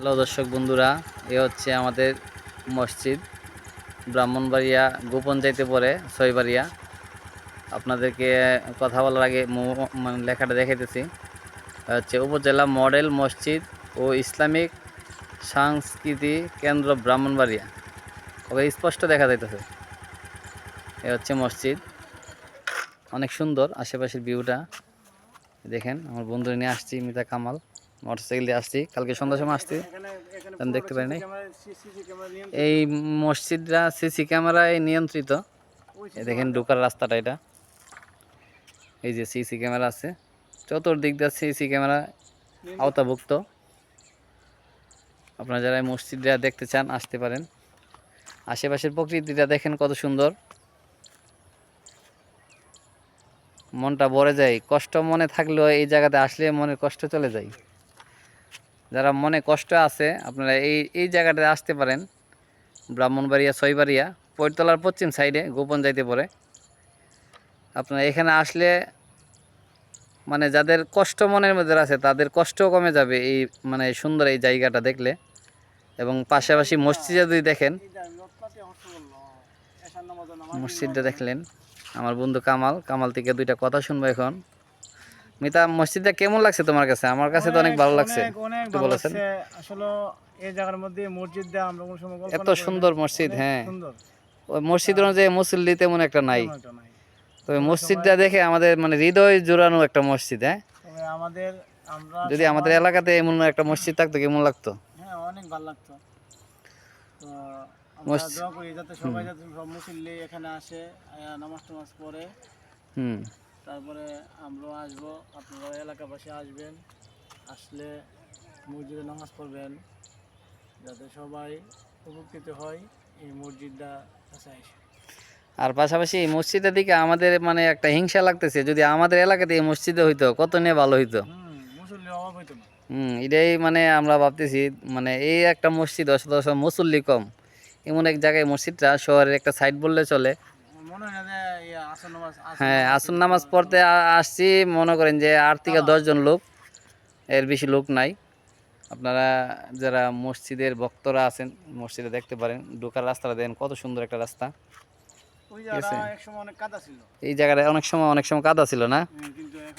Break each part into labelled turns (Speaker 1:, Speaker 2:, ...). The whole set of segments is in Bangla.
Speaker 1: হ্যালো দর্শক বন্ধুরা, এ হচ্ছে আমাদের মসজিদ ব্রাহ্মণবাড়িয়া গোপন যাইতে পরে ছয়বাড়িয়া। আপনাদেরকে কথা বলার আগে মানে লেখাটা দেখাইতেছি। হচ্ছে উপজেলা মডেল মসজিদ ও ইসলামিক সংস্কৃতি কেন্দ্র ব্রাহ্মণবাড়িয়া। ওকে স্পষ্ট দেখা যাইতেছে। এ হচ্ছে মসজিদ, অনেক সুন্দর আশেপাশের ভিউটা দেখেন। আমার বন্ধু নিয়ে আসছি, মিতা কামাল, মোটরসাইকেল দিয়ে আসছি, কালকে সন্ধ্যার সময় আসছি, আমি দেখতে পাই নাই। এই মসজিদটা সিসি ক্যামেরায় নিয়ন্ত্রিত। দেখেন ঢোকার রাস্তাটা এটা, এই যে সিসি ক্যামেরা আছে চতুর্দিক দিয়ে, সিসি ক্যামেরা আওতাভুক্ত। আপনারা যারা এই মসজিদটা দেখতে চান আসতে পারেন। আশেপাশের প্রকৃতিটা দেখেন কত সুন্দর, মনটা ভরে যায়। কষ্ট মনে থাকলেও এই জায়গাতে আসলে মনের কষ্ট চলে যায়। যারা মনে কষ্ট আছে আপনারা এই জায়গাটাতে আসতে পারেন। ব্রাহ্মণবাড়িয়া ছয়বাড়িয়া পৈরতলার পশ্চিম সাইডে গোপন যাইতে পড়ে। আপনারা এখানে আসলে মানে যাদের কষ্ট মনের মধ্যে আছে তাদের কষ্টও কমে যাবে এই মানে সুন্দর এই জায়গাটা দেখলে। এবং পাশাপাশি মসজিদে যদি দেখেন, মসজিদটা দেখলেন। আমার বন্ধু কামাল থেকে দুইটা কথা শুনবো এখন। মিতা, মসজিদটা কেমন লাগছে তোমার কাছে? আমার কাছে তো অনেক ভালো লাগছে। একটু বলেছেন।
Speaker 2: আসলে এই জায়গার মধ্যে মসজিদটা আমরা কোন সময়
Speaker 1: এত সুন্দর মসজিদ, হ্যাঁ, ওই মসজিদ অনুযায়ী মুসল্লি তেমন একটা নাই। তবে মসজিদটা দেখে আমাদের মানে হৃদয় জোড়ানো একটা মসজিদ। হ্যাঁ,
Speaker 2: আমাদের আমরা
Speaker 1: যদি আমাদের এলাকাতে এমন একটা মসজিদ থাকতো কেমন লাগতো?
Speaker 2: হ্যাঁ, অনেক ভালো লাগতো। তো আমরা দোয়া করি যাতে সবাই যাতে সব মুসল্লি এখানে আসে, নামাজ টামাজ পড়ে। তারপরে আমরাও আসবো, আপনারা এলাকাবাসী আসবেন, আসলে মসজিদে নামাজ পড়বেন যাতে সবাই উপকৃত হয় এই মসজিদটা কাছে আসে।
Speaker 1: আর পাশাপাশি এই মসজিদের দিকে আমাদের মানে একটা হিংসা লাগতেছে, যদি আমাদের এলাকাতে এই মসজিদে হইতো কত নিয়ে ভালো হইতো।
Speaker 2: মুসল্লির অভাব হইতো না।
Speaker 1: এটাই মানে আমরা ভাবতেছি, মানে এই একটা মসজিদ অথচ মুসল্লি কম, এমন এক জায়গায় মসজিদটা শহরের একটা সাইড বললে চলে। হ্যাঁ, আসর নামাজ পড়তে আসছি, মনে করেন যে 8 থেকে 10 জন লোক, এর বেশি লোক নাই। আপনারা যারা মসজিদের ভক্তরা আছেন মসজিদে দেখতে পারেন। ঢোকার রাস্তাটা দেন কত সুন্দর একটা রাস্তা। এই জায়গাটা অনেক সময় কাদা ছিল না,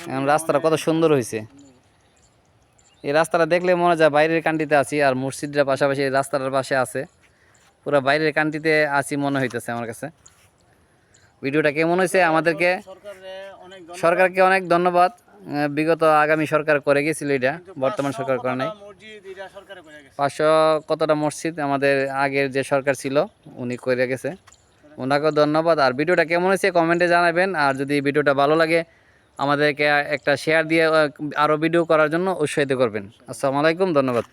Speaker 1: এখন রাস্তাটা কত সুন্দর হয়েছে। এই রাস্তাটা দেখলে মনে যায় বাইরের কান্ট্রিতে আছি, আর মসজিদটা পাশাপাশি এই রাস্তাটার পাশে আছে, পুরো বাইরের কান্ট্রিতে আছি মনে হইতেছে আমার কাছে। ভিডিওটা কেমন হয়েছে? আমাদেরকে সরকারকে অনেক ধন্যবাদ। বিগত আগামী সরকার করে গেছিল, এটা বর্তমান সরকার করে নাই। 500 কতটা মসজিদ আমাদের আগের যে সরকার ছিল উনি করে গেছে, ওনাকেও ধন্যবাদ। আর ভিডিওটা কেমন হয়েছে কমেন্টে জানাবেন। আর যদি ভিডিওটা ভালো লাগে আমাদেরকে একটা শেয়ার দিয়ে আরও ভিডিও করার জন্য উৎসাহিত করবেন। আসসালামু আলাইকুম, ধন্যবাদ।